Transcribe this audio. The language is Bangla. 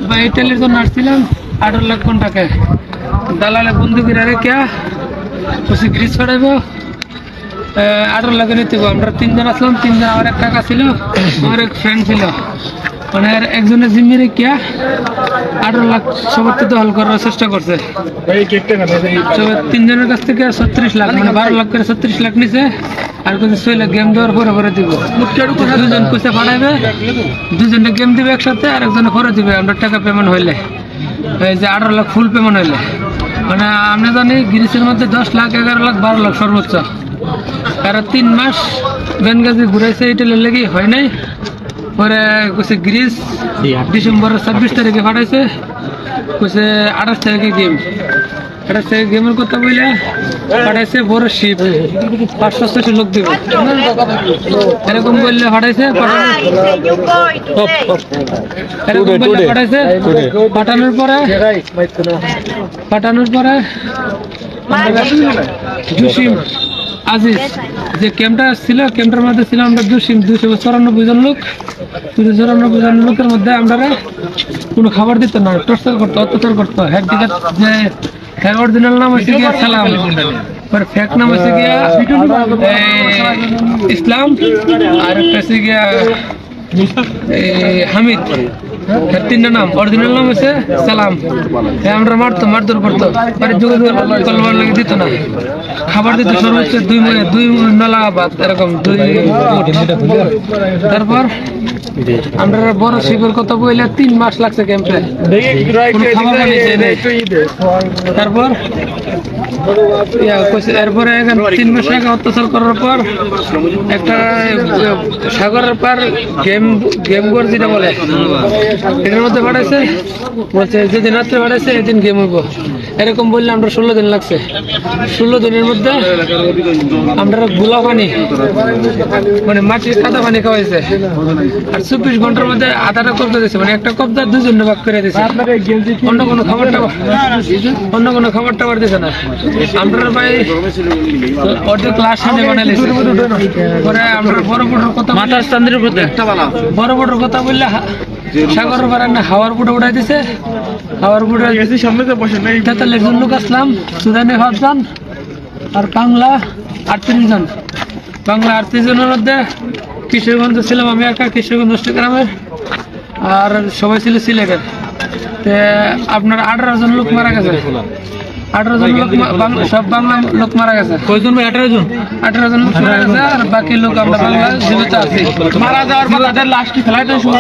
ভাই ইটালির জন্য আসছিলাম 18 লাখ টাকা দালালে বন্ধু করে রেখে খুশি গ্রিস ছড়াইব 18 লাখে নিতে আমরা 3 জন আসলাম 3 জন আমার এক টাকা ছিল আমার এক ফ্রেন্ড ছিল মানে একজনের জিম্মি রেখে 18 লাখ সবার তো দখল করার চেষ্টা করছে। 3 জনের কাছ থেকে 36 লাখ মানে 12 লাখ করে 36 লাখ নিছে আর কিছু 6 লাখ গেম দেওয়ার পরে করে দিব। দুজন পয়সা পাঠাইবে দুজনে গেম দিবে একসাথে আর একজনে পরে দিবে আমরা টাকা পেমেন্ট হইলে এই যে 18 লাখ ফুল পেমেন্ট হইলে মানে আমরা জানি গ্রিসের মধ্যে 10 লাখ 11 লাখ 12 লাখ সর্বোচ্চ আর 3 মাস বেনগাজি ঘুরাইছে ইটালির লেগে হয় নাই পরে কইছে গ্রিস ডিসেম্বরের 26 তারিখে পাঠাইছে কইছে 28 তারিখে গেম 28 তারিখে গেমের কথা বলে পাঠাইছে বড় শিপ 500 লোক দেবে এরকম বললে পাঠাইছে পাঠানোর পরে জুসিম আজিজ যে ক্যাম্পটা ছিল ক্যাম্পটার মধ্যে ছিল আমরা 294 জন লোক 294 জন লোকের মধ্যে আমরা কোনো খাবার দিত না টর্চার করতো অত্যাচার করতো হ্যাঁ দিকে যে হ্যাঁ অরিজিনাল নাম হচ্ছে গিয়া সালাম পরে ফেক নাম হচ্ছে গিয়া ইসলাম আর একটা হচ্ছে গিয়া হামিদ তিনটা নাম অরিজিনাল নাম হচ্ছে সালাম আমরা মারধর করতো পরে যোগাযোগ করবার লাগে দিত না খাবার দিত সর্বোচ্চ 2 নলা ভাত এরকম 2 তারপর আমরা বড় শিবের কথা বলে 3 মাস লাগছে ক্যাম্পে তারপর এরপরে 3 মাস আগে অত্যাচার করার পর একটা সাগরের পার গেম গোর যেটা বলে এটার মধ্যে পাঠাইছে বলছে যেদিন রাত্রে পাঠাইছে এদিন গেম হইব এরকম বললে আমরা 16 দিন লাগছে 16 দিনের মধ্যে আমরা গুলা পানি মানে মাটির কাদা পানি খাওয়াইছে আর 24 ঘন্টার মধ্যে আধাটা কবজা দিয়েছে মানে একটা কবজা 2 জন ভাগ করে দিয়েছে অন্য কোনো খাবার টাবার দিয়েছে না আমরা ভাই অর্ধেক ক্লাস সামনে বানাইছে পরে আমরা বড় কথা মাথার চান্দের উপর বড় কথা বললে সাগরের পারে না হাওয়ার বুটা উঠাই দিছে হাওয়ার বুটা সামনে তো বসে নাই 43 জন লোক আসলাম সুদানে 5 জন আর বাংলা 38 জন বাংলা 38 জনের মধ্যে কিশোরগঞ্জ ছিলাম আমি একা কিশোরগঞ্জ গ্রামের আর সবাই ছিল সিলেটের আপনার 18 জন লোক মারা গেছে 18 জন লোক সব বাংলা লোক মারা গেছে কয়জন ভাই 18 জন লোক মারা গেছে আর বাকি লোক আমরা বাংলা জীবিত আছি মারা যাওয়ার পর তাদের লাশ কি ফেলাইতে শুরু